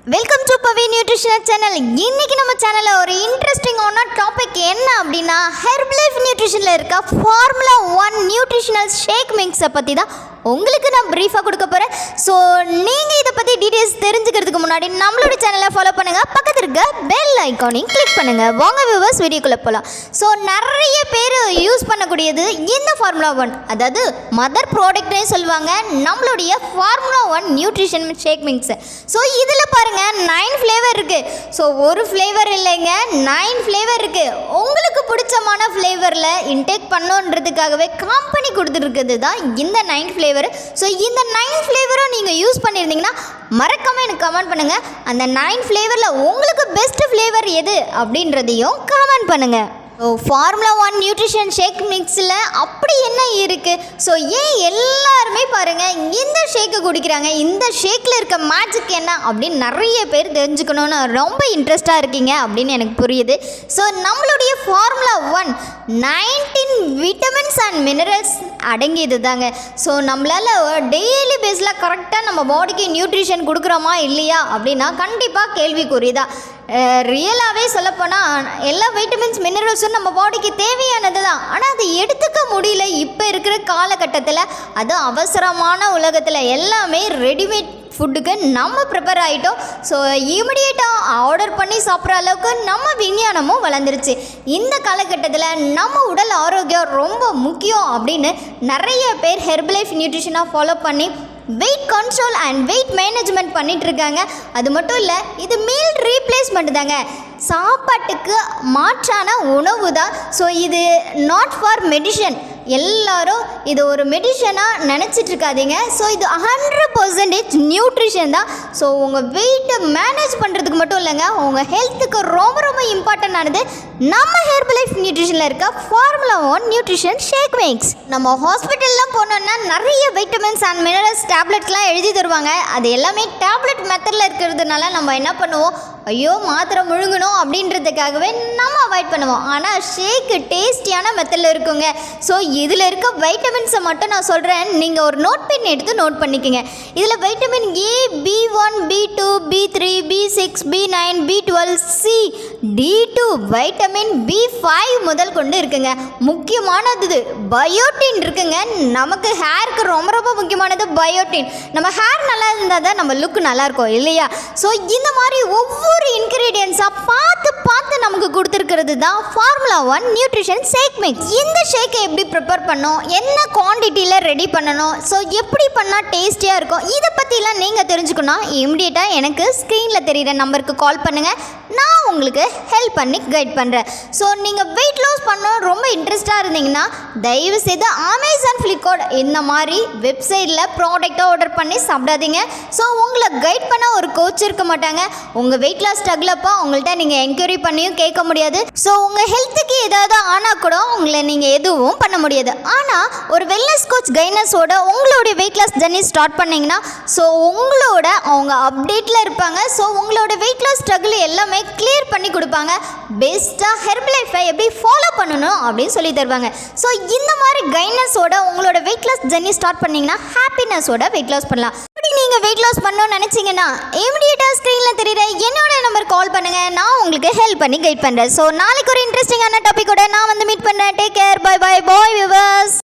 Welcome to Pavi nutritional channel. இன்னைக்கு நம்ம சேனலில் ஒரு இன்ட்ரெஸ்டிங்கான டாபிக் என்ன அப்படின்னா ஹெர்பலைஃப் நியூட்ரிஷனில் இருக்க ஃபார்முலா 1 நியூட்ரிஷனல் ஷேக் மிக்ஸை பற்றி தான் உங்களுக்கு நான் ப்ரீஃபாக கொடுக்க போகிறேன். ஸோ நீங்கள் இதை பற்றி டீட்டெயில்ஸ் தெரிஞ்சுக்கிறதுக்கு முன்னாடி நம்மளோட சேனலை ஃபாலோ பண்ணுங்கள், பக்கத்தில் இருக்க பெல் ஐக்கானையும் கிளிக் பண்ணுங்கள். வாங்க வியூவர்ஸ் வீடியோக்குள்ளே போகலாம். ஸோ நிறைய பேர் யூஸ் பண்ணக்கூடியது இந்த ஃபார்முலா 1, அதாவது மதர் ப்ராடக்ட்னே சொல்லுவாங்க, நம்மளுடைய ஃபார்முலா 1 நியூட்ரிஷன் ஷேக் மிக்ஸு. ஸோ இதில் பாருங்கள் 9 ஃப்ளேவர் இருக்குது. ஸோ ஒரு ஃப்ளேவர் இல்லைங்க, 9 ஃப்ளேவர் இருக்குது. உங்களுக்கு பிடிச்சமான ஃப்ளேவரில் இன்டேக் பண்ணோன்றதுக்காகவே கம்பெனி கொடுத்துருக்குது தான் இந்த 9 ஃப்ளேவர். ஸோ இந்த 9 ஃப்ளேவரும் நீங்கள் யூஸ் பண்ணியிருந்தீங்கன்னா மறக்காமல் எனக்கு கமெண்ட் பண்ணுங்கள். அந்த 9 ஃப்ளேவரில் உங்களுக்கு பெஸ்ட் ஃப்ளேவர் எது அப்படின்றதையும் கமெண்ட் பண்ணுங்கள். ஸோ ஃபார்முலா 1 நியூட்ரிஷன் ஷேக் மிக்ஸில் அப்படி என்ன இருக்குது? ஸோ ஏன் எல்லாருமே பாருங்கள் இந்த ஷேக்கை குடிக்கிறாங்க, இந்த ஷேக்கில் இருக்க மேஜிக் என்ன அப்படின்னு நிறைய பேர் தெரிஞ்சுக்கணுன்னு ரொம்ப இன்ட்ரெஸ்டாக இருக்கீங்க அப்படின்னு எனக்கு புரியுது. ஸோ நம்மளுடைய ஃபார்முலா 1 19 விட்டமின்ஸ் அண்ட் மினரல்ஸ் அடங்கியது தாங்க. ஸோ நம்மளால் டெய்லி பேஸில் கரெக்டாக நம்ம பாடிக்கு நியூட்ரிஷன் கொடுக்குறோமா இல்லையா அப்படின்னா கண்டிப்பாக கேள்விக்குறிதான். ரியலாகவே சொல்லப்போனால் எல்லா வைட்டமின்ஸ் மினரல்ஸும் நம்ம பாடிக்கு தேவையானது தான், ஆனால் அது எடுத்துக்க முடியல இப்போ இருக்கிற காலகட்டத்தில். அது அவசரமான உலகத்தில் எல்லாமே ரெடிமேட் ஃபுட்டுக்கு நம்ம ப்ரிப்பேர் ஆகிட்டோம். ஸோ இமிடியேட்டாக ஆர்டர் பண்ணி சாப்பிட்ற அளவுக்கு நம்ம விஞ்ஞானமும் வளர்ந்துருச்சு. இந்த காலகட்டத்தில் நம்ம உடல் ஆரோக்கியம் ரொம்ப முக்கியம் அப்படின்னு நிறைய பேர் ஹெர்பலைஃப் நியூட்ரிஷனாக ஃபாலோ பண்ணி wait control and wait management பண்ணிகிட்ருக்காங்க. அது மட்டும் இல்லை, இது மீல் ரீப்ளேஸ்மெண்ட் தாங்க, சாப்பாட்டுக்கு மாற்றான உணவு தான். ஸோ இது நாட் ஃபார் மெடிஷன். எல்லாரும் இது ஒரு மெடிஷனாக நினச்சிட்டு இருக்காதீங்க. ஸோ இது 100% நியூட்ரிஷன் தான். ஸோ உங்கள் வெயிட்டை மேனேஜ் பண்ணுறதுக்கு மட்டும் இல்லைங்க, உங்கள் ஹெல்த்துக்கு ரொம்ப ரொம்ப இம்பார்ட்டண்டானது நம்ம ஹெர்பலைஃப் நியூட்ரிஷனில் இருக்க ஃபார்முலா 1 நியூட்ரிஷன் ஷேக் மிக்ஸ். நம்ம ஹாஸ்பிட்டல்லாம் போனோன்னா நிறைய வைட்டமின்ஸ் அண்ட் மினரல்ஸ் டேப்லெட்ஸ்லாம் எழுதி தருவாங்க. அது எல்லாமே டேப்லெட் மெத்தடில் இருக்கிறதுனால நம்ம என்ன பண்ணுவோம், ஐயோ மாத்திரை முழுங்கணும் அப்படின்றதுக்காகவே நம்ம அவாய்ட் பண்ணுவோம். ஆனால் ஷேக்கு டேஸ்டியான மெத்தடில் இருக்குங்க. ஸோ இதில் இருக்க வைட்டமின்ஸை மட்டும் நான் சொல்கிறேன், நீங்கள் ஒரு நோட் பென் எடுத்து நோட் பண்ணிக்கோங்க. இதில் vitamin A, B1, B2, B3, B6, B9, B12, C, D2, vitamin B5 முதல் கொண்டு இருக்குங்க. முக்கியமானது பயோட்டின் இருக்குங்க. நமக்கு ஹேருக்கு ரொம்ப ரொம்ப முக்கியமானது பயோட்டின். நம்ம ஹேர் நல்லா இருந்தால் தான் நம்ம லுக் நல்லாயிருக்கும் இல்லையா? ஸோ இந்த மாதிரி ஒவ்வொரு இன்க்ரீடியன்ஸாக பார்த்து நமக்கு கொடுத்துருக்கிறது தான் ஃபார்முலா 1 நியூட்ரிஷன் ஷேக் மிக்ஸ். இந்த ஷேக்கை எப்படி ப்ரிப்பேர் பண்ணணும், என்ன குவான்டிட்டியில் ரெடி பண்ணணும், ஸோ எப்படி பண்ணால் டேஸ்டியாக இருக்கும், இதை பற்றிலாம் நீங்கள் தெரிஞ்சுக்கணும். இமிடியேட்டாக எனக்கு ஸ்க்ரீனில் தெரிகிற நம்பருக்கு கால் பண்ணுங்கள், நான் உங்களுக்கு ஹெல்ப் பண்ணி கைட் பண்ணுறேன். ஸோ நீங்கள் வெயிட் லாஸ் பண்ணணும் ரொம்ப இன்ட்ரெஸ்டாக இருந்தீங்கன்னா தயவு செய்து அமேசான், ஃப்ளிப்கார்ட் இந்த மாதிரி வெப்சைட்டில் ப்ராடக்டை ஆர்டர் பண்ணி சாப்பிடாதீங்க. ஸோ உங்களை கைட் பண்ண ஒரு கோச் இருக்க மாட்டாங்க. உங்கள் வெயிட் லாஸ் ஸ்ட்ரகிள் அப்போ உங்கள்கிட்ட நீங்கள் என்கொயரி பண்ணியும் கேட்க முடியாது. ஸோ உங்கள் ஹெல்த்துக்கு ஏதாவது ஆனால் கூட உங்களை நீங்கள் எதுவும் பண்ண முடியாது. ஆனால் ஒரு வெல்னஸ் கோச் கைனஸோட உங்களுடைய வெயிட் லாஸ் ஜர்னி ஸ்டார்ட் பண்ணிங்கன்னா ஸோ உங்களோட அவங்க அப்டேட்டில் இருப்பாங்க. ஸோ உங்களோட வெயிட் லாஸ் ஸ்ட்ரகிள் எல்லாமே கிளியர் பண்ணி கொடுப்பாங்க. பெஸ்ட்டாக ஹெர்பலைஃபை எப்படி ஃபாலோ பண்ணணும் அப்படின்னு சொல்லி தருவாங்க. ஸோ இந்த மாதிரி கைனஸோட உங்களோட வெயிட் லாஸ் ஜர்னி ஸ்டார்ட் பண்ணிங்கன்னா ஹாப்பினஸோட வெயிட் லாஸ் பண்ணலாம். இப்படி நீங்கள் வெயிட் லாஸ் பண்ணணும்னு நினச்சிங்கன்னா இமிடியேட்டாக ஸ்க்ரீனில் தெரியுற என்னோட நம்பர் கால் பண்ணுங்கள், நான் உங்களுக்கு ஹெல்ப் பண்ணி கைட் பண்ணுறேன். ஸோ நாளைக்கு ஒரு இன்ட்ரெஸ்டிங்கான டாப்பிக்கோட நான் வந்து மீட் பண்ணுறேன். Take care, bye bye, bye viewers.